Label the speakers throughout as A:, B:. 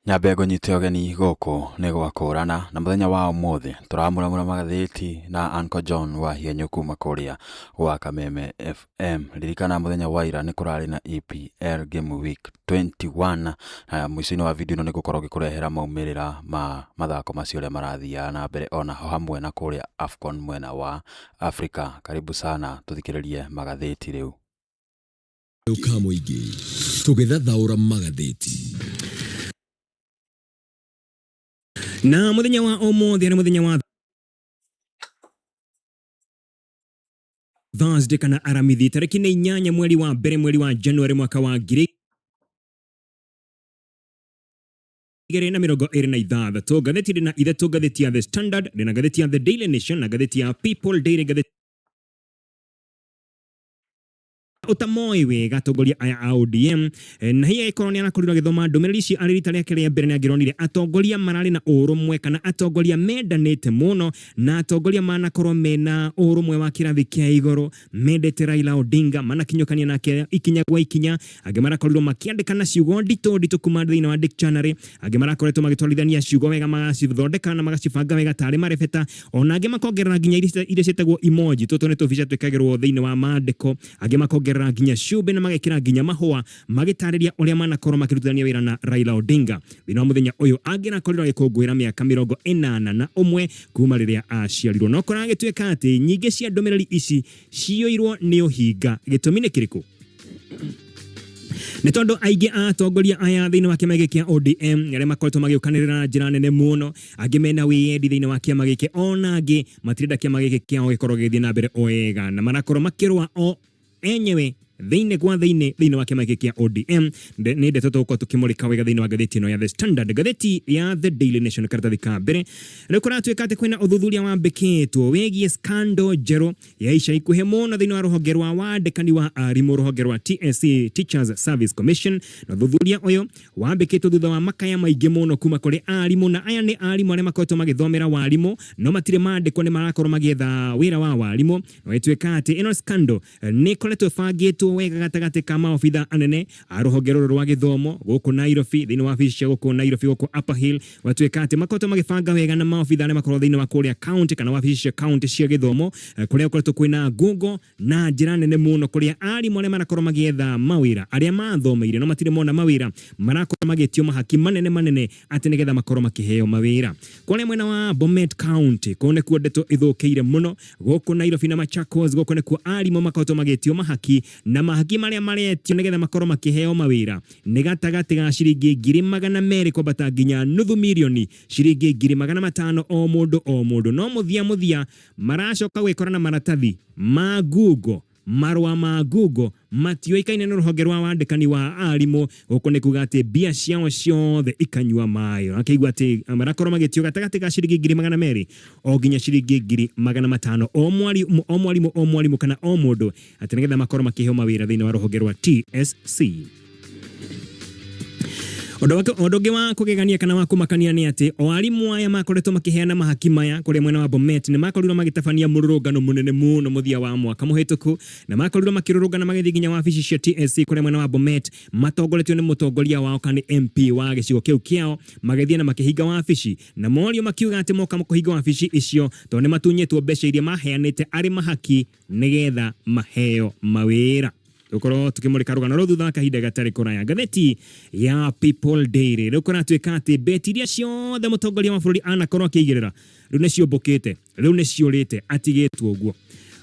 A: Nyambe ngũnyite ũgeni gũkũ nĩ gwakũrana na mũthenya wa ũmũthĩ tũramuramura Magathiti na Uncle John wa hienyo kuma kũrĩa gwa Kameme FM. Ririkana mũthenya wa ira nĩ kũrarĩ na EPL Game Week 21 mũico-inĩ wa video ĩno nĩ ngũkorwo ngĩkũrehera maumĩrĩra ma mathako macio ũrĩa marathiaga na mbere ona hamwe na kũrĩa AFCON mwena wa Africa. Karibu sana tũthikĩrĩrie Magathiti rĩu.
B: Mũingĩ tũgĩthathaũra Magathiti. Na muthenya wa ũmũthĩ na muthenya wa Thursday kana aramithi tariki nĩ 8 mweri wa mbere mweri wa January mwaka wa 2026. Gatheti rĩna ithatũ, gatheti ya The Standard, rĩna gatheti ya The Daily Nation na gatheti ya People Daily, gatheti utamoi wega atongoria aya a ODM na hiya ikoroni anakorirwo githoma ndumiriri ici ari rita rĩake rĩa mbere nĩ angĩronire atongoria mararĩ na ũrũmwe kana atongoria mendanĩte mũno na atongoria manakorwo mena ũrũmwe wa kĩrathi kĩa igũrũ mendete Raila Odinga manakinyũkania nake ikinya gwa ikinya angĩ marakorirwo makĩandĩkana ciugo nditũ kuma thĩinĩ wa dictionary angĩ marakoretwo magĩtwarithania ciugo wega magacithondeka na magacibanga wega tarĩ marebeta ona angĩ makongerera nginya iria ciĩtagwo emoji tũtũ nĩ tũbica twĩkagĩrwo thĩinĩ wa maandĩko angĩ makongerera nginya cube na magekĩra nginya mahũa magitarĩria ũrĩa manakorwo makĩrutithania wĩra na Raila Odinga thĩinĩ wa mũthenya ũyũ angĩ nakorirwo agĩkũngũĩra mĩaka 81 kuma rĩrĩa aciarirwo no kũragĩtuĩka atĩ nyingĩ cia ndũmĩrĩri ici cioirwo nĩ ũhinga gĩtũmi nĩ kĩrĩkũ? Nĩ tondũ aingĩ a atongoria aya thĩinĩ wa kĩama gĩkĩ kĩa ODM arĩa makoretwo magĩũkanĩrĩra na njĩra nene mũno angĩ mena wĩyendi thĩinĩ wa kĩama gĩkĩ ona angĩ matirenda kĩama gĩkĩ kĩao gĩkorwo gĩthiĩ na mbere o wega na marakorwo makĩrũa o enyewe thĩinĩ kwa thĩinĩ wa kĩama gĩkĩ kĩa ODM nĩ ndeto tũgũkorwo tũkĩmũrĩka wega thĩinĩ wa gatheti ĩno ya The Standard, gatheti ya The Daily Nation karatathi ka mbere rĩu kũratuĩka atĩ kwĩna ũthuthuria wambĩkĩtwo wĩgiĩ scandal njerũ ya ica ikuhĩ mũno thĩinĩ wa rũhonge rwa wandĩkani wa arimũ rũhonge rwa TSC Teachers Service Commission na ũthuthuria ũyũ wambĩkĩtwo thutha wa makaya maingĩ mũno kuma kũrĩ arimũ na aya nĩ arimũ arĩa makoretwo magĩthomera warimũ no matirĩ maandĩkwo nĩ marakorwo magĩetha wĩra wa warimũ na gũtuĩka atĩ ĩno scandal nĩ ĩkoretwo ĩbangĩtwo wega gatagatĩ ka maobitha anene a rũhonge rũrũ rwa gĩthomo gũkũ Nairobi thĩinĩ wa wabici cia gũkũ Nairobi gũkũ Upper Hill gũtuĩka atĩ makoretwo magĩbanga wega na maobitha arĩa makorwo thĩinĩ wa kũrĩa county kana wabici cia county cia gĩthomo kũrĩa gũkoretwo kwĩna ngungo na njĩra nene mũno kũrĩa arimũ arĩa marakorwo magĩetha mawĩra arĩa mathomeire no matirĩ mona mawĩra marakorwo magĩtio mahaki manene atĩ nĩgetha makorwo makĩheo mawĩra kũrĩa mwena wa Bomet County kũne kuo ndeto ithũkĩire mũno gũkũ Nairobi na Machakos gũkũ nĩ kuo arimũ makoretwo magĩtio mahaki na mahaki marĩa maretio nĩgetha makorwo makĩheo mawĩra nĩ gatagatĩ ga ciringi 200,000 kwambata nginya nuthu mirioni ciringi 500,000 o mũndũ no mũthia maracoka gwĩkora na maratathi ma Google marũa ma Google matioĩkaine na rũhonge rwa wandĩkani wa arimũ gũkũ nĩ kuga atĩ mbia ciao ciothe ikanyua maĩ akĩigua atĩ marakorwo magĩtio gatagatĩ ga ciringi 200,000 o nginya ciringi 500,000 o mwarimũ kana o mũndũ atĩ nĩgetha makorwo makĩheo mawĩra thĩinĩ wa rũhonge rwa TSC. Ũndũ ũngĩ wa kũgegania kana wa kũmakania nĩ atĩ o arimũ aya makoretwo makĩheana mahaki maya kũrĩa mwena wa Bomet nĩ makorirwo magĩtabania mũrũrũngano mũnene mũno mũthia wa mwaka mũhĩtũku na makorirwo makĩrũrũngana magĩthiĩ nginya wabici cia TSC kũrĩa mwena wa Bomet matongoretio nĩ mũtongoria wao kana MP wa gĩcigo kĩu kĩao magĩthiĩ na makĩhinga wabici na morio makiuga atĩ moka kũhinga wabici icio tondũ nĩ matunyĩtwo mbeca iria maheanĩte arĩ mahaki nĩgetha maheo mawĩra. Tukorwo tukimurika rugano rũu thutha wa kahinda gatarĩ kũraya. Gatheti ya People Daily rĩu kũratuĩka atĩ beti iria ciothe mũtongoria wa bũrũri anakorwo akĩigĩrĩra rĩu nĩ ciũmbũkĩte rĩu nĩ ciũrĩte atigĩtwo ũguo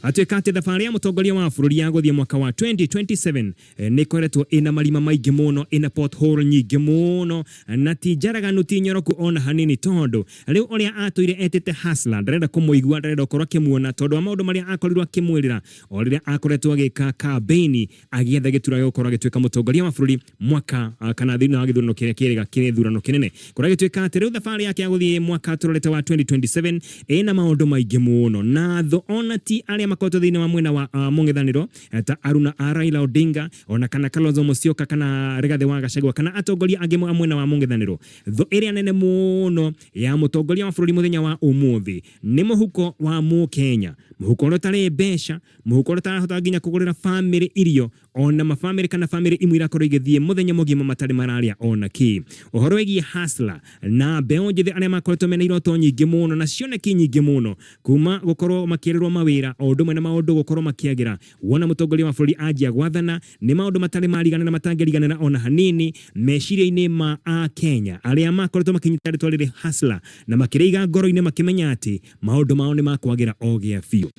B: atuĩka atĩ thabarĩ ya mũtongoria wa bũrũri ya gũthiĩ mwaka wa 2027 nĩ koretwo ina marima maingĩ mũno ina pothole nyingĩ mũno na ti njaraganu ti nyoroku ona hanini tondũ rĩu ũrĩa atũire etete hustler ndarenda kũmũigua ndarenda gũkorwo akĩmuona tondũ wa maũndũ marĩa akorirwo akĩmwĩrĩra o rĩrĩa akoretwo agĩka kambĩini agĩetha gĩtura gĩa gũkorwo agĩtuĩka mũtongoria wa bũrũri mwaka kana thĩinĩ wa gĩthurano kĩrĩa kĩrĩga kĩthurano kĩnene kũrĩa gĩtuĩka atĩ rĩu thabarĩ yake ya gũthiĩ mwaka tũrorete wa 2027 ina maũndũ maingĩ mũno na thũ ona ti arĩa makoretwo thĩinĩ wa mwena wa mũng'ethanĩro ta aruna a Raila Odinga ona kana Kalonzo Musyoka kana Rigathi wa Gachagua kana atongoria angĩ a mwena wa mũng'ethanĩro thũ ĩrĩa nene mũno ya mũtongoria wa bũrũri mũthenya wa ũmũthĩ nĩ mũhuko wa Mũkenya muhuko rotare besha muhuko rotahota ginya kugurira family irio ona mafamily kana family imwe irakorwo igithie muthenya mugima matari mararia ona ki uhoro wigi hustler na beo njithe aria makoretwo mena iroto nyingi muno na cioneki nyingi muno kuma gukorwo makierirwo mawira o ndumwe na maundu gukorwo makiagira wona mutongoria wa bũrũri anjia gwathana ni maundu matari marigana na matangeriganira ona hanini meciria-ini ma a Kenya aria makoretwo makinyita ritwa riri hustler na makiriga ngoro-ini makimenya ati maundu mao ni makwagira ogia fiu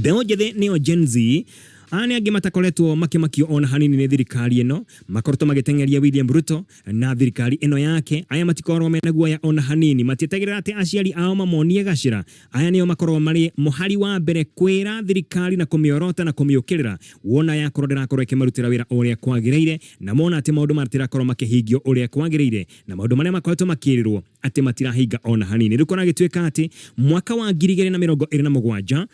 B: beo njithe nio Gen Z ani angi matakoretwo makimakio ona hanini ni thirikari ino makoretwo magitengeria William Ruto na thirikari ino yake aya matikorwo mena guoya ona hanini matitegerera ati aciari ao mamonie gacira aya nio makorwo mari muhari wa mbere kwira thirikari na kumiorota na kumiukirira wona yakorwo ndirakorwo ikimarutira wira uria kwagireire na mona ati maundu matirakorwo makihingio uria kwagireire na maundu maria makoretwo makirirwo ati matirahinga ona hanini rikona gitweka ati mwaka wa 2027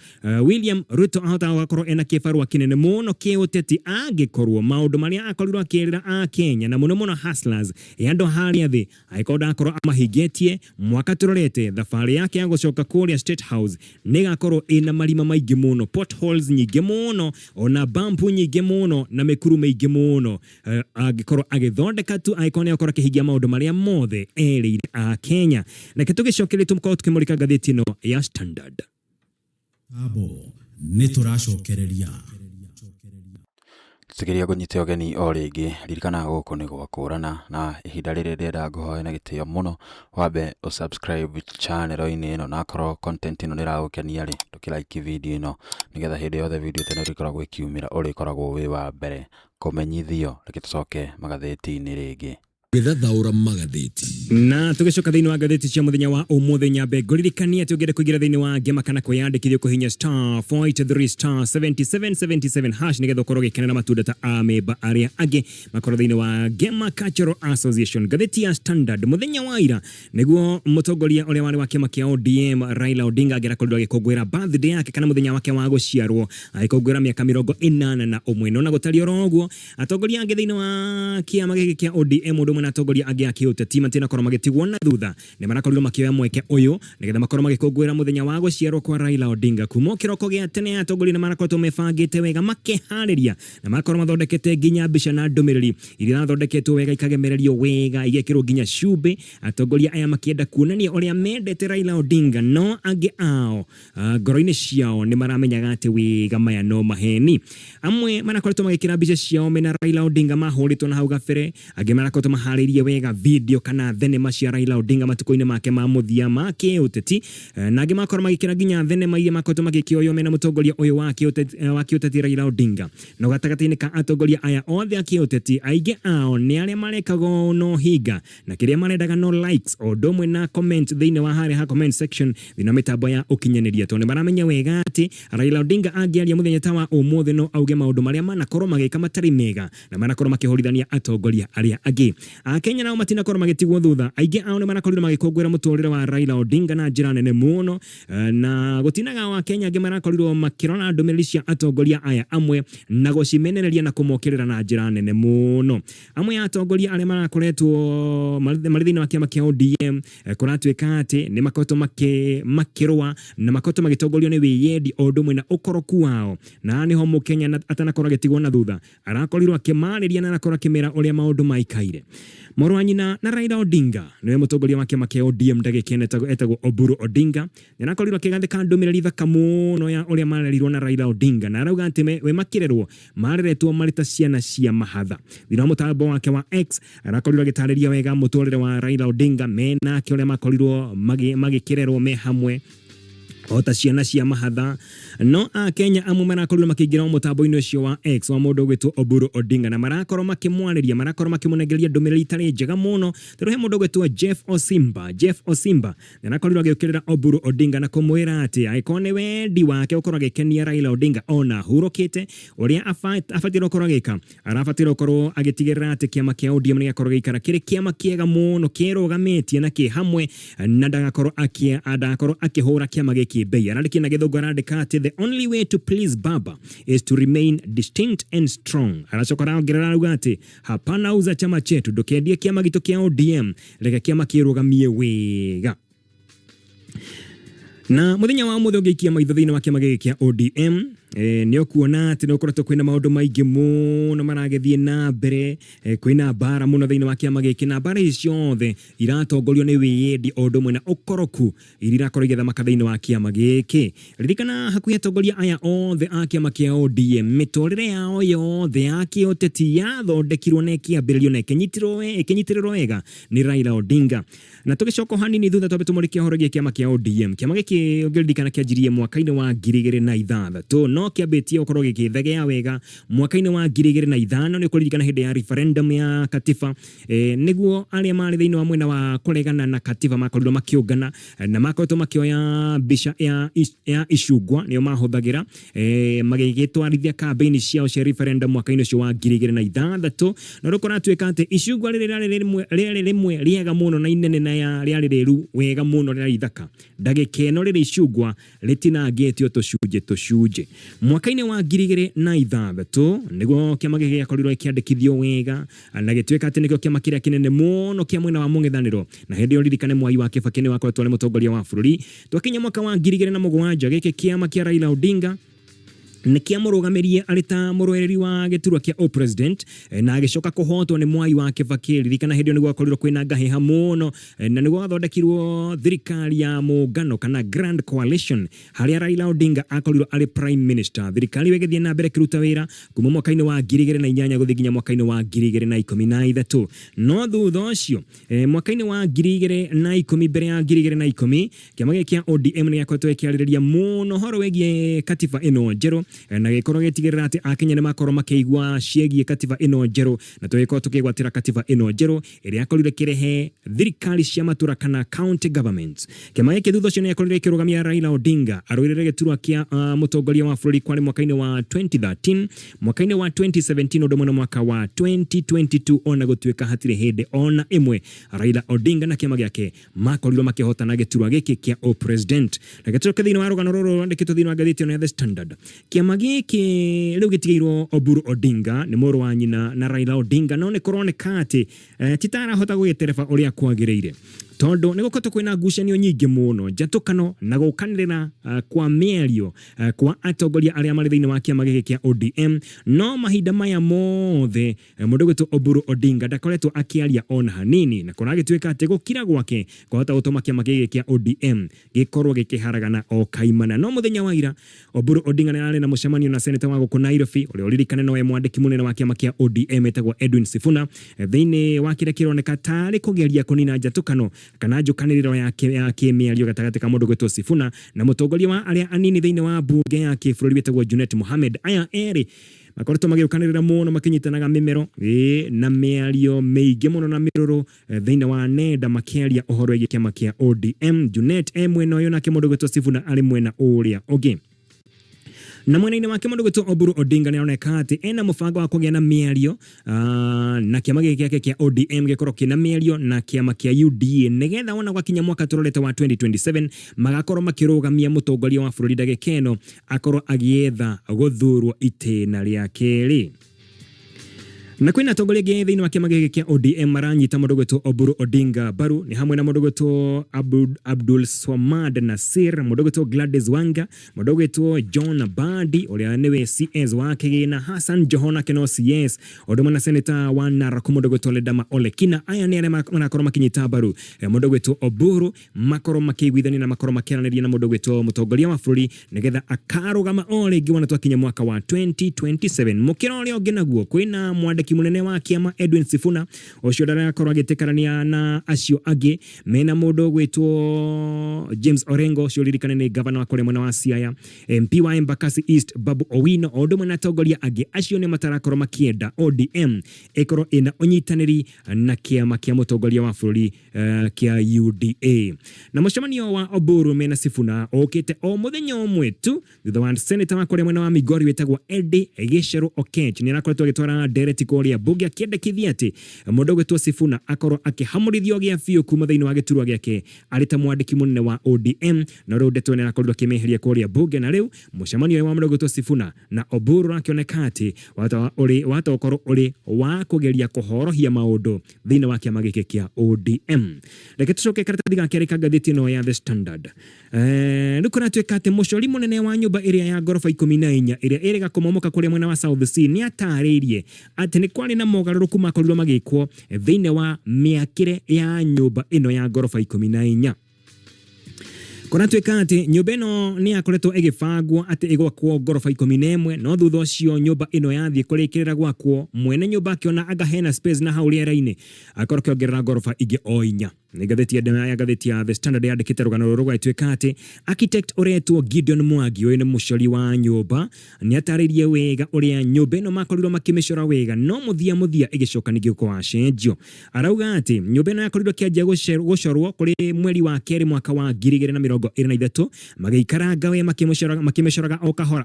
B: William Ruto ahota gukorwo ena kibarua kinene muno kiuteti angikorwo maundu maria akorirwo akirira a Kenya na muno hustlers yando haria thi aikorwo akorwo amahigetie mwaka turorete thabari yake ya gucoka kuria State House nigakorwo ina marima maingi muno potholes nyingi muno ona bump nyingi muno na mikuru maingi muno agikorwo agithondeka tu aikorwo akorwo akihigia maundu maria mothe erire a Kenya na kitugicokere tumko tukimurika gatheti no ya Standard
C: abo nituracokereria
A: Sikiria kunyite ogeni o ringi ririkana guku ni gwakũrana na ihinda riri ndenda nguhoya na gitio muno wambe subscribe channel-ini ino na korwo content ino niragukenia ri tukilike video ino nigetha hindi yothe video tene rikoragwo ikiumira urikoragwo wi wa mbere kumenyithio reke tucoke magatheti-ini ringi
C: Thaura magatheti
B: na tugicoka thiini wa gatheti cia muthenya wa umuthi nyambe nguririkania tugere kugira thiini wa ngema kana kwiyandikithio kuhinya *483*7777 hash nigetha ukorwo gikena na matunda ta ameba aria angi makorwo thiini wa Ngema Cultural Association gatheti ya Standard muthenya wa ira niguo mutongoria uria wari wa kiama kia ODM Raila Odinga agera korirwo agikungwira birthday yake kana muthenya wake wa guciarwo agikungwira miaka 81 no na gutari oroguo atongoria angi thiini wa kiama giki kia ODM na atongoria angi akiuteti matina korwo magitigwo na thutha ni marakorirwo makioya mweke uyu nigetha makorwo magikungwira muthenya wa guciarwo kwa Raila Odinga kuma kiroko gia tene atongoria ni marakorwo mebangite wega makihariria na marakorwo mathondekete nginya mbica na ndumiriri iria thondeketwo wega ikagemererio wega igekirwo nginya cumbi atongoria aya makienda kuonania uria mendete Raila Odinga no angi ao ngoro-ini ciao ni maramenyaga ati wega maya no maheni amwe marakoretwo magikira mbica ciao mena Raila Odinga mahuritwo na hau gabere angi marakoretwo maharirie wega video kana thenema cia Raila Odinga matuko-ini make ma muthia make uteti na angi makorwo magikira nginya thenema iria makoretwo magikioyo mena mutongoria uyu wa kiuteti Raila Odinga no gatagati-ini ka atongoria aya othe akiuteti aingi ao ni aria marekago no higa na kiria marendaga no likes o domwe na comment thiini wa haria ha comment section thina mitambo ya ukinyaniria to ni maramenya wega ati Raila Odinga angiaria muthenya ta wa umuthi no auge maundu maria manakorwo magika matari mega na manakorwo makihorithania atongoria aria angi Kenya nao matina korwo magitigwo thutha aingi ao ni marakorirwo magikungwira muturire wa Raila Odinga na njira nene muno na gutinaga wa Kenya angi marakorirwo makirona ndumiriri cia atongoria aya amwe na gucimenereria na kumokirira na njira nene muno amwe atongoria aria marakoretwo mari thiini wa kiama kia ODM kuratuika ati ni makoretwo makirwa na makoretwo magitongorio ni wiyendi o ndumwe na ukoroku wao na niho mukenya atanakorwo agitigwo na thutha arakorirwo akimariria na arakorwo akimera uria maundu maikaire Morwanyina na Raila Odinga niwe mutongoria wa kiama kia ODM ndagikene etagwo Oburu Odinga ninakorirwo akigathika ndumiriri thaka muno ya uria marerirwo na Raila Odinga na arauga ati we makirerwo mareretwo marita ciana cia mahatha thina mutambo wake wa X arakorirwo agitariria wega muturire wa Raila Odinga mena ke uria makorirwo magikirerwo me hamwe ota ciana cia mahatha no a Kenya amwe marakorirwo makiingira mutambo-ini ucio wa X wa mundu gwitwo Oburu Odinga na marakorwo makimwariria marakorwo makimunegeria ndumiriri itari njega muno turuhe mundu gwitwo Jeff Osimba na nakorirwo agiukirira Oburu Odinga na kumwira ati aikone wendi wake ukorwo agikenia Raila Odinga ona hurukite uria afatiro korwo agika arafatiro ukorwo agitigirira ati kiama kia ODM ni gakorwo gikara kiri kiama kiega muno kirugamitie na ki hamwe na ndagakorwo akihura kiama giki bei arandiki na githungu arandika ati the only way to please Baba is to remain distinct and strong aracokora ongerera ruga ati hapana uza chama chetu ndukendie kiama gitu kia ODM reke kiama kirugamie wega Na muthenya wa muthe ngikia maitho thiini wa kiama giki kia ODM ni okuona ati no koretwo kwina maundu maingi muno maragethie na mbere kwina bara muno thiini wa kiama giki na bara ciothe iratongorio ni wiendi undu mwena ukoroku irakorwo igethama thiini wa kiama giki ririkana hakuhi atongoria aya othe a kiama kia ODM mitorire yao yothe ya kioteti yathondekirwo na ikiambiririo na ikinyitirwo wega ni Raila Odinga na tugicoka hanini thutha twambe tumurikia horo gia kiama kia ODM kiama giki ngirikana kianjirie mwaka-ini wa 2006 no kiambitie ukorwo gikithegea wega mwaka-ini wa 2005 ni kuririkana hindi ya referendum ya katiba niguo aria mari thiini wa mwena wa kuregana na katiba makorirwo makiungana na makoretwo makioya mbica ya icungwa nio mahuthagira magigitwarithia campaign ciao cia referendum mwaka-ini ucio wa 2006 na rukora tuika ati icungwa riri rimwe riega muno na inene na riari riru wega muno riri ithaka ndagikeno riri icungwa ritinangetio tucunje mwaka-ini wa 2006 niguo kiama giki giakorirwo ikiandikithio wega na gituika ati nikio kiama kiria kinene muno kia mwena wa mung'ethaniro na hindi ririkane Mwai wa Kibaki ni wakoretwo ari mutongoria wa bururi twakinya mwaka wa 2007 giki kiama kia Raila Odinga ni kiamurugamirie ari ta murwereri wa giturwa kia o president na agicoka kuhotwo ni Mwai wa Kibaki ririkana hindi ni gwakorirwo kwina ngahiha muno na ni gwathondekirwo thirikari ya muungano kana grand coalition haria Raila Odinga akorirwo ari prime minister thirikari wegethie na mbere kiruta wira kuma mwaka-ini wa 2008 guthi nginya mwaka-ini wa 2013 no thutha ucio mwaka-ini wa 2010 mbere ya 2010 kiama giki kia ODM ni gyakoretwo ikiaririria muno horo wegie katiba ino njeru na gikorwo gitigirira ati akenya ni makorwo makeigua ciegie katiba ino njeru na tugikorwo tukigwatira katiba ino njeru iria yakorire kirehe thirikari cia matura kana county governments kiama giki thutha ucio ni yakorire kirugamia Raila Odinga arwirire giturwa kia mutongoria wa bururi kwari mwaka-ini wa 2013 mwaka-ini wa 2017 undu mwaka wa 2022 ona gutuika hatire hindi ona imwe Raila Odinga na kiama giake makorirwo makihotana giturwa giki kia o president na gituruka thiini wa rugano ruru rwandikitwo thiini wa ngathiti ya The Standard kiama giki riu gitigairwo Oburu Odinga ni muru wa nyina na Raila Odinga no ni kuroneka ati titarahota gugitereba uria kwagiriire tondu nigukoretwo kwina ngucanio nyingi muno njatukano na gukanirira kwa mĩario kwa atongoria aria mari thiini wa kiama giki kia ODM no mahinda maya mothe mundu gwitwo Oburu Odinga ndakoretwo akiaria ona hanini na kuragituika ati gukira gwake kwahota gutuma kiama giki kia ODM gikorwo gikiharagana o kaimana no muthenya wa ira Oburu Odinga ni arĩ na mucemanio na senator wa guku Nairobi uria uririkane nowe mwandiki munene wa kiama kia ODM etagwo Edwin Sifuna thiini wa kiria kironeka tari kugeria kunina njatukano kana njukaniriro ya kimiario gatagati ka mundu gwitwo Sifuna na mutongoria wa aria anini thiini wa bunge ya kibururi wetagwo Junet Mohamed aya eri makoretwo magiukanirira muno makinyitanaga mimero na miario meige muno na miruru thiini wa nenda makiaria uhoro wigi kiama kia ODM Junet mwena uyu nake mundu gwitwo Sifuna ari mwena uria ugi na mwena-ini wake mundu gwitwo Oburu Odinga ni aroneka ati ena mubango wa kugia na miario na kiama giki kia ODM gikorwo kina miario na kiama kia UDA nigetha ona gwakinya mwaka turorete wa 2027 magakorwo makirugamia mutongoria wa bururi ndagikeno akorwo agietha guthurwo itena ria keri na kwina atongoria angĩ thiini wa kiama giki kia ODM maranyita mundu gwitwo Oburu Odinga baru ni hamwe na mundu gwitwo Abdul Swamad Nasir mundu gwitwo Gladys Wanga mundu gwitwo John Badi uria niwe CS wa Kigina Hassan Johona keno CS undu mwana senator wa Narok mundu gwitwo Ledama Olekina aya ni aria marakorwo makinyita baru mundu gwitwo Oburu makorwo makiguithania na makorwo makiaraniria na mundu gwitwo mutongoria wa bururi nigetha akarugama o ringi wana twakinya mwaka wa 2027 mukira uria ungi naguo kwina mwandiki munene wa kiama Edwin Sifuna ucio ndarakorwo agitikarania na acio angi mena mundu gwitwo James Orengo ucio ririkane ni governor wa kuria mwena wa Siaya MP wa Embakasi East Babu Owino undu mwena atongoria angi acio ni matarakorwo makienda ODM ikorwo ina unyitaniri na kiama kia mutongoria wa bururi kia UDA na mucemanio wa Oburu mena Sifuna okite o muthenya umwe tu thutha wa senator wa kuria mwena wa Migori wetagwo Eddie Gishero Okech ni arakoretwo agitwara direct koria bunge akiendekithia ati mundu gwitwo Sifuna akorwo akihamurithio gia fiu kuma thiini wa giturwa giake ari ta mwandiki munene wa ODM na riu ndeto nena korirwo kimeheria koria bunge na riu mucemanio wa mundu gwitwo Sifuna na Oburu akioneka ati watakorwo uri wa kugeria kuhorohia maundu thiini wa kiama giki kia ODM. Reke tucoke karatathi gake reka ngathiti no ya The Standard. Nukuna tuika ati mucori munene wa nyumba iria ya gorofa 14 iria iriga kumomoka kuria mwena wa South Sea ni ataririe ati ni kwari na mogaruruku makorirwo magikwo thiini wa miakire ya nyumba ino ya gorofa 14. Kona tuika ati nyumba ino ni akoretwo igibangwo ati igwakwo gorofa 11 no thutha ucio nyumba ino yathie kurikirira gwakwo mwene nyumba akiona agahena space na hauria raini akorwo kiongerera gorofa ingi o 4. Ngatheti ya The Standard yandikite rugano rugwa ituika ati architect uretwo Gideon Mwangi uyu ni mucori wa nyumba ni ataririe wega uria nyumba ino makorirwo makimicora wega no muthia igicoka nigio kwa cenjio. Arauga ati nyumba ino yakorirwo kianjia gucorwo kuri mweri wa keri mwaka wa 2023 mageikaranga we makimicora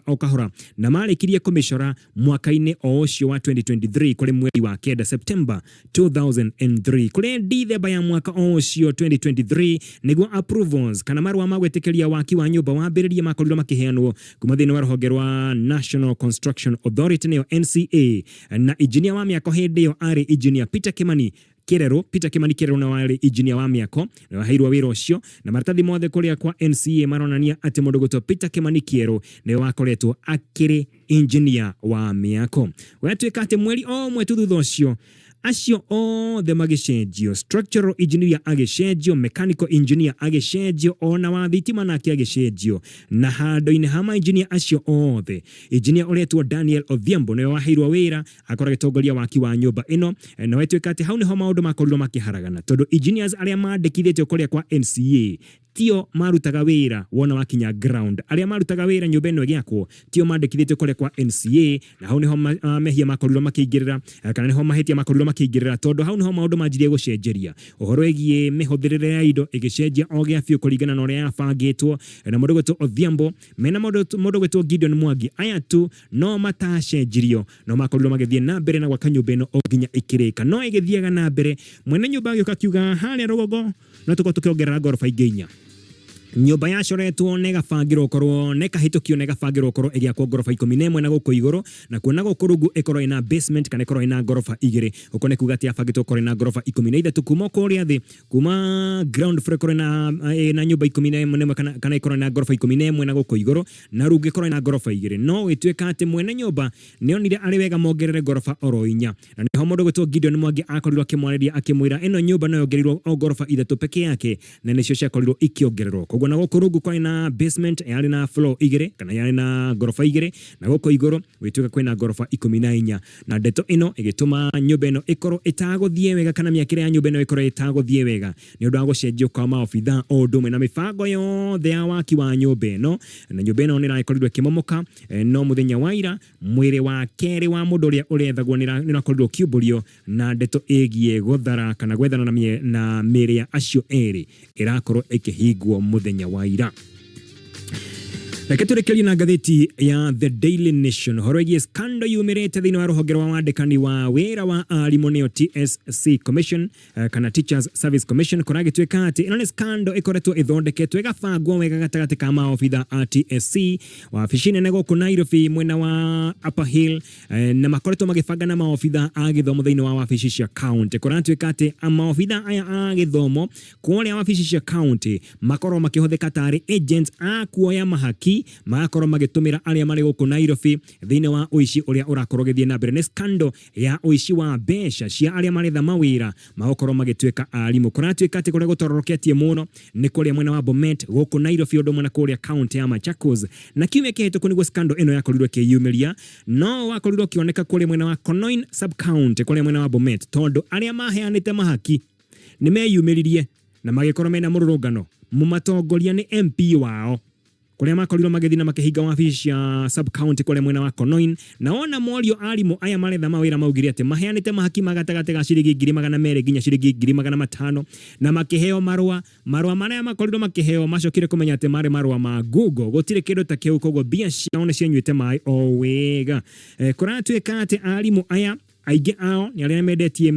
B: o kahora na marikirie kumicora mwaka-ini o ucio wa 2023 kuri mweri wa kenda September 2003 kuri December ya mwaka ucio 2023 niguo approvals kana marwa magwetekeria waki wa nyumba wambiririe makorirwo makiheanwo kuma thiini wa ruhonge rwa National Construction Authority niyo NCA na engineer wa miako hindi yo ari engineer Peter Kimani Kirero na wale engineer wa miako na waheirwo wira ucio na maratathi mothe kuria kwa NCA maronania ati mundu gwitwo Peter Kimani Kirero ni wakoretwo akiri engineer wa miako. Wetwika ati mweri omwe tu thutha ucio acio othe magicenjio, structural engineer agicenjio, mechanical engineer agicenjio, ona wa thitima nake agicenjio na handu-ini hama engineer acio othe engineer uretwo Daniel Odhiambo niwe waheirwo wira akora gitongoria waki wa nyumba ino na wetwika ati hau niho maundu makorirwo makiharagana tondu engineers aria mandikithitio kuria kwa NCA tio marutaga wira wona wakinya ground aria marutaga wira nyumba ino giakwo tio mandikithitio kuria kwa NCA na hau niho mehia makorirwo makingirira kana niho mahetia makorirwo makingirira tondu hau niho maundu manjirie gucenjeria uhoro egie mihuthirire ya indo igicenjia o gia fiu kuringana na uria yabangitwo na mundu gwitwo Odhiambo mena mundu gwitwo Gideon Mwangi aya tu no matacenjirio no makorirwo magithie na mbere na gwaka nyumba ino o nginya ikirika no igithiaga na mbere mwene nyumba agioka kiuga haria rugongo no tuko tukiongerera gorofa ingĩ 4 nyumba yacoretwo nega bangirwo korwo neka hitukio nega bangirwo korwo igiakwo gorofa 11 na guko iguru na kuona gukurugu ikorwo ina basement kana ikorwo ina gorofa 2 ukone kuga ati abangitwo korwo ina gorofa 13 kuma kuria thi kuma ground floor korwo na nyumba 11 kana ikorwo ina gorofa 11 na guko iguru na rungu ikorwo ina gorofa 2 no itweka ati mwene nyumba nionire ari wega mongerere gorofa oro 4 na niho mundu gwitwo Gideon Mwangi akorirwo akimwariria akimwira ino nyumba no yongerirwo o gorofa 3 peke yake na nicio ciakorirwo ikiongererwo na gukurugu kwa ina basement yari na floor 2 kana yari na gorofa 2 na guko iguru wituka kwina gorofa 14 na ndeto ino igituma nyumba ino ikorwo itaguthie wega kana miakire ya nyumba ino ikorwo itaguthie wega ni undu wa gucenjio kwa maofitha o ndume na mibango yothe ya waki wa nyumba ino na nyumba ino ni raikorirwo kimomoka no muthenya wa ira mwiri wa keri wa mundu uria urethagwo ni rakorirwo kiuburio na ndeto igie guthara kana gwethana na miri ya acio eri irakorwo ikihingwo muthenya wa ira. Reke turekerie na ngatheti ya The Daily Nation horo igie scandal yumirite thiini wa ruhonge rwa wandikani wa wira wa arimu nio TSC Commission kana Teachers Service Commission kora gitweka ati ino ni scandal ikoretwo ithondeketwo igabangwo wega gatagati ka maofitha a TSC wabici nene guku Nairobi mwena wa Upper Hill na makoretwo magibanga na maofitha a githomo thiini wa wabici cia county kora tweka ati maofitha aya a githomo kuria wabici cia county makorwo makihuthika tari agents a kuoya mahaki makorwo magitumira aria mari guku Nairobi thiini wa uici uria urakorwo githie na mbere ni scandal ya uici wa besha cia aria mari tha mawira magokorwo magitweka arimu kora tweka ati kuria gutororoketie muno ni kuria mwena wa Bomet guku Nairobi undu mwena kuria county ya Machakos na kiumia kihituku niguo scandal ino yakorirwo kiyumiria no wakorirwo kioneka kuria mwena wa Konoin sub county kuria mwena wa Bomet tondu aria maheanite mahaki ni meyumiririe na magikorwo mena mururungano mumatongoria ni MP wao kuria makorirwo magithina makihinga wabici ya sub county kuria mwena wa Konoin na ona morio arimu aya maretha mawira maugire ati maheanite mahaki magatagate ga ciringi 200 nginya ciringi 500 na makiheo marwa maria makorirwo makiheo macokire kumenya ati mari marwa ma Google gutire kindu ta kiu kogo bia ciao ne cianyuite mai o wega kuria tweka ati arimu aya aingĩ ao nĩ arĩa mendetie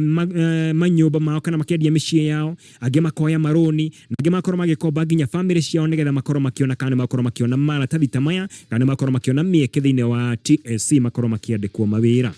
B: manyũmba mao kana makendia mĩciĩ yao, angĩ makoya maroni, na angĩ makorwo magĩkomba nginya family ciao nĩgetha makorwo makiona kana makorwo makiona maratathi ta maya kana makorwo makiona mĩeke thĩinĩ wa TSC makorwo makiandĩkwo mawĩra.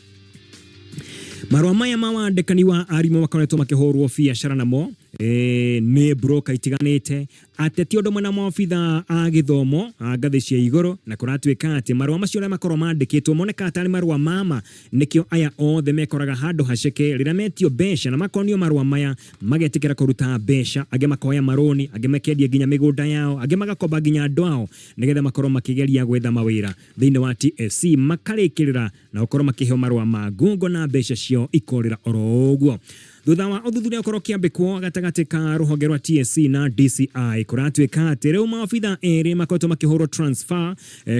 B: Marũa maya ma wandĩkani wa arimũ makoretwo makĩhũrwo biacara namo nĩ broker itiganĩte, ateti ũndũ ũmwe na maobitha a gĩthomo a ngathĩ cia igũrũ, na kũratuĩka atĩ marũa macio arĩa makorwo mandĩkĩtwo moneka atarĩ marũa mama, nĩkĩo aya othe mekoraga handũ haceke rĩrĩa metio mbeca na makonio marũa maya magetĩkĩra kũruta mbeca, angĩ makoya maroni, angĩ makendia nginya mĩgũnda yao, angĩ magakomba nginya andũ ao nĩgetha makorwo makĩgeria gwetha mawĩra thĩinĩ wa TSC, makarĩkĩrĩra na gũkorwo makĩheo marũa ma ngungo na mbeca ciao ikorĩra oro ũguo. Thutha wa ũthuthuria ũkorwo kĩambĩkwo gatagatĩ ka rũhonge rwa TSC na DCI, kũratuĩka atĩ rĩu maobitha erĩ makoretwo makĩhũrwo transfer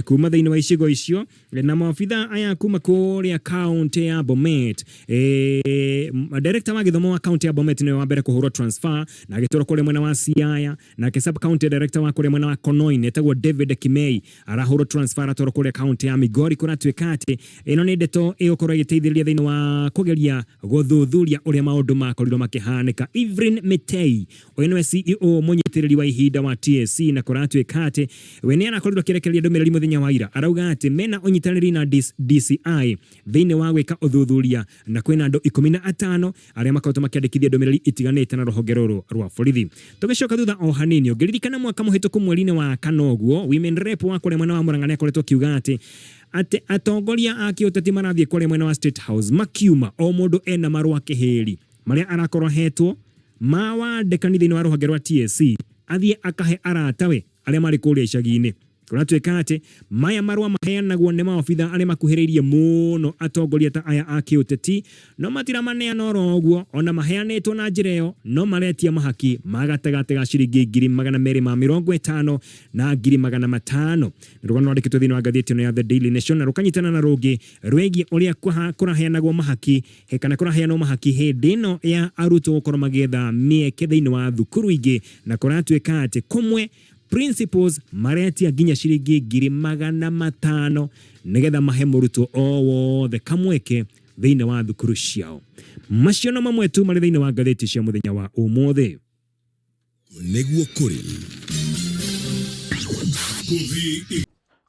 B: kuma thĩinĩ wa icigo icio, na maobitha aya kuma kũrĩa kaunti ya Bomet. Director wa gĩthomo wa kaunti ya Bomet nĩ wa mbere kũhũrwo transfer na agĩtwarwo kũrĩa mwena wa Siaya, nake sub county director wa kũrĩa mwena wa Konoine etagwo David Kimei arahũrwo transfer atwarwo kũrĩa kaunti ya Migori. Kũratuĩka atĩ ĩno nĩ ndeto ĩgũkorwo ĩgĩteithĩrĩria thĩinĩ wa kũgeria gũthuthuria ũrĩa maũndũ makorirwo makĩhanĩka. Evelyn Mitei ũyũ nĩwe CEO mũnyitĩrĩri wa ihinda wa TSC, na kũratuĩka atĩ we nĩ arakorirwo akĩrekereria ndũmĩrĩri mũthenya wa ira, arauga atĩ mena ũnyitanĩri na DCI thĩinĩ wa gwĩka ũthuthuria na kwĩna andũ 15 arĩa makoretwo makĩandĩkithia ndũmĩrĩri itiganĩte na rũhonge rũrũ rwa borithi. Tũgĩcoka thutha o hanini, ũngĩririkana mwaka mũhĩtũku mweri-inĩ wa Kanoguo, women rep wa kũrĩa mwena wa Murang'a nĩ akoretwo akiuga atĩ atongoria a kĩũteti marathiĩ kũrĩa mwena wa State House makiuma o mũndũ ena marũa kĩhĩri marĩa arakorwo hetwo ma wandĩkani thĩinĩ wa rũhonge rwa TSC, athiĩ akahe aratawe arĩa marĩ kũrĩa icagi-inĩ. Kũratuĩka atĩ maya marũa maheanagwo nĩ maobitha arĩa makuhĩrĩirie mũno atongoria ta aya a kĩũteti, no matiramanea oro ũguo, ona maheanĩtwo na njĩra ĩyo no maretia mahaki magatagatĩ ga ciringi 250 na 500. Rũgano rwandĩkĩtwo thĩinĩ wa ngathĩti ĩno ya The Daily Nation na rũkanyitana na rũngĩ rwĩgiĩ ũrĩa kũraheanagwo mahaki kana kũraheanwo mahaki hĩndĩ ĩno ya arutwo gũkorwo magĩetha mĩeke thĩinĩ wa thukuru ingĩ, na kũratuĩka atĩ kũmwe principals maretia nginya ciringi 500 nĩgetha mahe mũrutwo o wothe kamweke thĩinĩ wa thukuru ciao. Macio no mamwe tu marĩ thĩinĩ wa ngathĩti cia mũthenya wa ũmũthĩ.
C: Nĩguo kũrĩ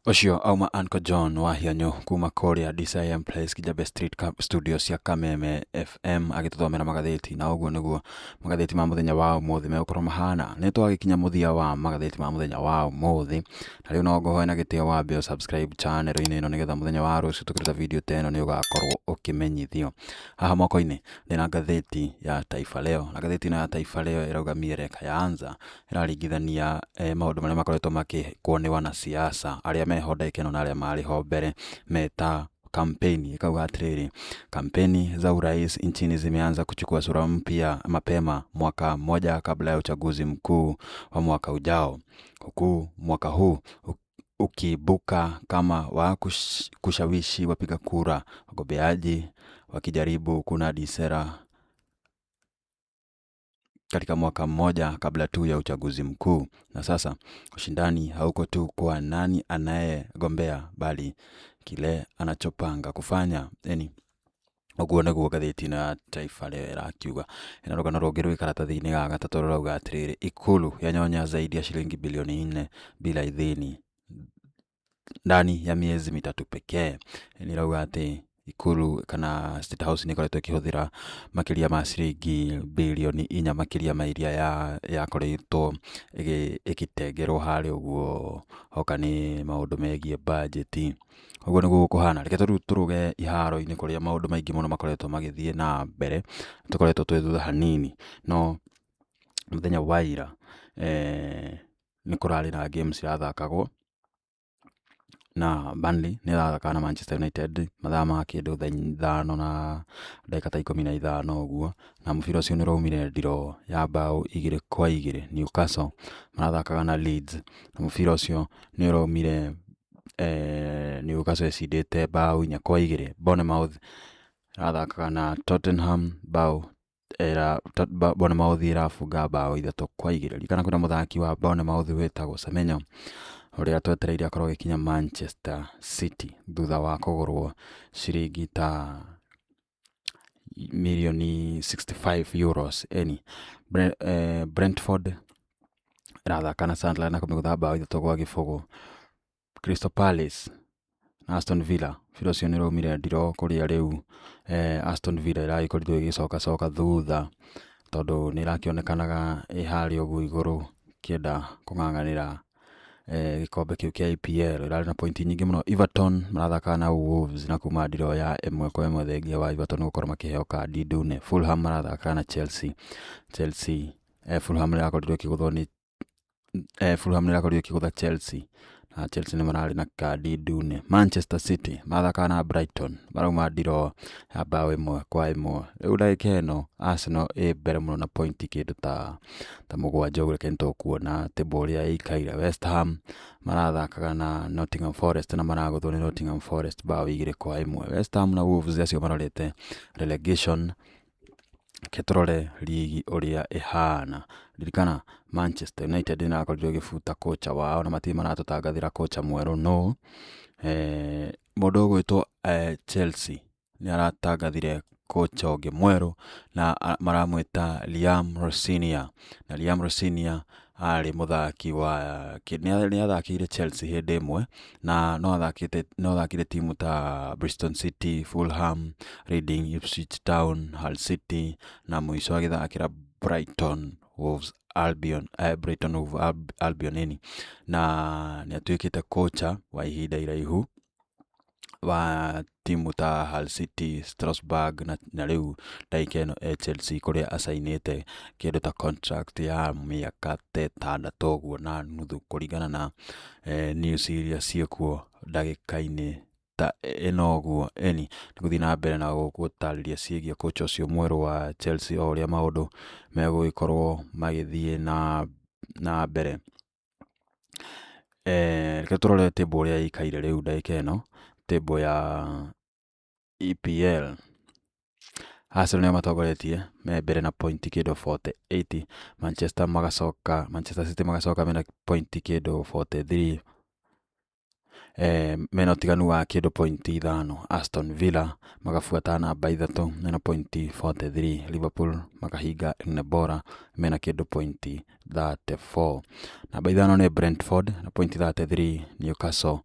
A: Ocio auma Uncle John wa Hianyo kuma kũrĩa DCIM Place Kijabe Street Studio cia Kameme FM agĩtũthomera magathĩti, na ũguo nĩguo magathĩti ma mũthenya wa ũmũthĩ megũkorwo mahana. Nĩ twagĩkinya mũthia wa magathĩti ma mũthenya wa ũmũthĩ, na rĩu no ngũhoya na gĩtĩo wambe subscribe channel-inĩ ĩno nĩgetha mũthenya wa rũciũ tũkĩruta video ta ĩno nĩ ũgakorwo ũkĩmenyithio. Haha moko-inĩ ndĩna ngathĩti ya Taifa Leo, na ngathĩti ĩno ya Taifa Leo ĩrauga mĩereka ya anza ĩraringithania maũndũ marĩa makoretwo makĩkwo nĩ wanasiasa arĩa meho dakika na arĩa marĩ ho mbere meta kampeni. Ikauga atĩrĩrĩ, kampeni za urais nchini zimeanza kuchukua sura mpya mapema mwaka mmoja kabla ya uchaguzi mkuu wa mwaka ujao, huku mwaka huu ukibuka kama wa kushawishi wapiga kura, wagombeaji wakijaribu kunadi sera katika mwaka mmoja kabla tu ya uchaguzi mkuu. Na sasa ushindani hauko tu kwa nani anayegombea bali kile anachopanga kufanya. Ũguo nĩguo ngathĩti na Taifa Leo ĩrakiuga. Ĩna rũgano rũngĩ rwĩ karatathi-inĩ ga gatatũ rũrauga atĩrĩrĩ, Ikulu yanyonya zaidi ya shilingi bilioni 4 bila idhini ndani ya miezi mitatu pekee. Nĩrauga atĩ Ikulu kana State House nĩ ĩkoretwo ĩkĩhũthĩra makĩria ma ciringi bilioni 4 makĩria ma iria yakoretwo ĩgĩtengerwo harĩ ũguo hoka nĩ maũndũ megiĩ budget. Ũguo nĩguo kũhana. Reke tũruge iharo-inĩ kũrĩa maũndũ maingĩ mũno makoretwo magĩthiĩ na mbere, tũkoretwo twĩ thutha hanini, no mũthenya wa ira nĩ kũrarĩ na games irathakagwo, na Burnley nĩ ĩrathaka na Manchester United mathaa ma kĩndũ thaa 5 na ndagĩka ta 15 ũguo, na mũbira ũcio nĩ ũraumire draw ya bao 2-2. Newcastle marathakaga na Leeds na mũbira ũcio nĩ ũraumire Newcastle ĩcindĩte bao 4-2. Bournemouth ĩrathakaga na Tottenham, Bournemouth ĩrafunga bao 3-2. Rikana kwĩna mũthaki wa Bournemouth wĩtagwo Semenyo ũrĩa twetereire akorwo gĩkinya Manchester City thutha wa kũgũrwo ciringi ta mirioni 65 euros eni. Brentford irathaka na Sunderland na kumigutha bao 3 gwa gibugu. Crystal Palace na Aston Villa biro cio nä raumire ndiro kuria riu Aston Villa iraikorirwo igicoka thutha tondu nä irakionekanaga ihari uguo iguru kienda kung'ang'anira gikombe kiu kia EPL. Irari na pointi nyingi muno. Everton marathaka na Wolves na kuma ndiro ya 1-1 thengia wa Everton gukorwo makiheo kadi ndune. Fulham marathaka na Chelsea. Fulham irakorirwo ikigutha Chelsea na Chelsea nĩ mararĩ na kadi ndune. Manchester City marathaka na Brighton marauma ndiro ya bao 1-1. Rĩu ndagĩka ĩno Arsenal ĩ mbere mũno na pointi kĩndũ ta 7 ũguo. Reke nĩtũkuona table ũrĩa ĩikaire. West Ham marathakaga na Nottingham Forest na maraguthwo nĩ Nottingham Forest bao 2-1. West Ham na Wolves acio marorete relegation. Ketrore ligi ũrĩa ĩhana. Ririkana Manchester United nĩrakorirwo ĩgĩbuta kocha wao na matirĩ maratũtangathĩra kocha mwerũ no. Mũndũ ũgwĩtwo Chelsea nĩaratangathire kocha ũngĩ mwerũ na maramwĩta Liam Rosinia. Na Liam Rosinia arĩ mũthaki wa nĩathakĩire Chelsea hĩndĩ ĩmwe na no athakire timu ta Bristol City, Fulham, Reading, Ipswich Town, Hull City na mũico agĩthakĩra Brighton Hove Albion eni. Na nĩatuĩkĩte kocha wa ihinda iraihu wa timu ta Hull City, Strasbourg na rĩu ndagĩka ĩno Chelsea kũrĩa asainĩte kĩndũ ta contract ya mĩaka 6 ũguo na nuthu kũringana na news iria ciĩkuo ndagĩka-inĩ ta ĩno ũguo eni. Nĩgũthiĩ na mbere na gũtarĩria ciĩgiĩ kocha ũcio mwerũ wa Chelsea o ũrĩa maũndũ megũgĩkorwo magĩthiĩ na mbere. Reke tũrore table ũrĩa ĩikaire rĩu ndagĩka ĩno. Table ya EPL Arsenal nĩo matongoretie me mbere na pointi kĩndũ 48. Manchester City magacoka mena pointi kĩndũ 43. Mena ũtiganu wa kĩndũ pointi 5. Aston Villa magabuata namba 3 mena pointi 43. Liverpool makahinga bora mena kĩndũ pointi 34. Namba 5 nĩ Brentford na pointi 33. Newcastle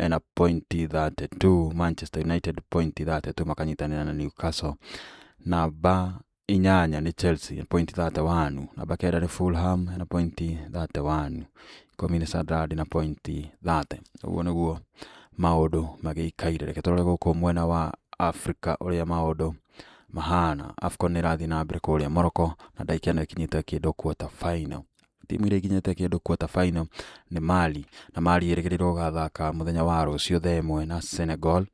A: na pointi 32. Manchester United pointi 32 makanyitanĩra na Newcastle. Namba 8 nĩ Chelsea pointi 31. Namba 9 nĩ Fulham na pointi 31. 10 nĩ Sunderland na pointi 30. Ũguo nĩguo maũndũ magĩikaire. Reke tũrore gũkũ mwena wa Africa ũrĩa maũndũ mahana. AFCON nĩrathiĩ na mbere kũrĩa Morocco na ndagĩka ĩno ĩkinyĩte kĩndũ quarter final. Timu iria ikinyĩte kĩndũ quarter final nĩ Mali na Mali ĩrĩgĩrĩirwo gũgathaka mũthenya wa rũciũ thaa 1 na Senegal.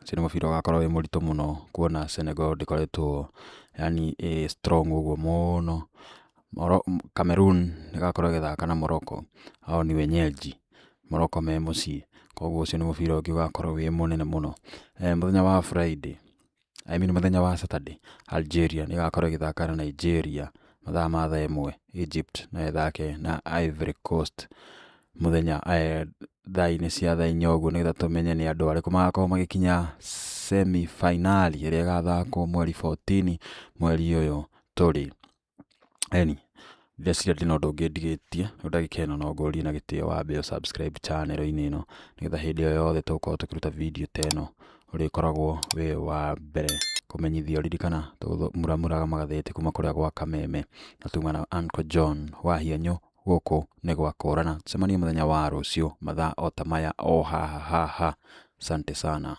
A: Ũcio nĩ mũbira ũgakorwo wĩ mũritũ mũno kuona Senegal ndĩkoretwo yani strong ũguo mũno. Cameroon nĩgakorwo ĩgĩthaka na Morocco. Hao nĩ wenyeji. Morocco me mũciĩ. Koguo ũcio nĩ mũbira ũngĩ ũgakorwo wĩ mũnene mũno. Mũthenya wa Friday, mũthenya wa Saturday, Algeria nĩgakorwo ĩgĩthaka na Nigeria mathaa ma thaa 1. Egypt na ĩthake na Ivory Coast mũthenya thaa-inĩ cia thaa 4 ũguo, nĩgetha tũmenye nĩ andũ arĩkũ magakorwo magĩkinya semi final ĩrĩa ĩgathakwo mweri 14 mweri ũyũ tũrĩ. Eni ndĩreciria ndĩ na ũndũ ũngĩ ndigĩtie. Rĩu ndagĩka ĩno no ngũrie na gĩtĩo wambe subscribe channel-inĩ ĩno nĩgetha hĩndĩ o yothe tũgũkorwo tũkĩruta video ta ĩno ũrĩkoragwo wĩ wa mbere kũmenyithio. Ririkana tũmuramuraga magathĩti kuma kũrĩa gwa Kameme na tuma na Uncle John wa Hienyo. Gũkũ nĩ gwakũrana. Tucemanie mũthenya wa rũciũ mathaa o ta maya o haha. Asante sana.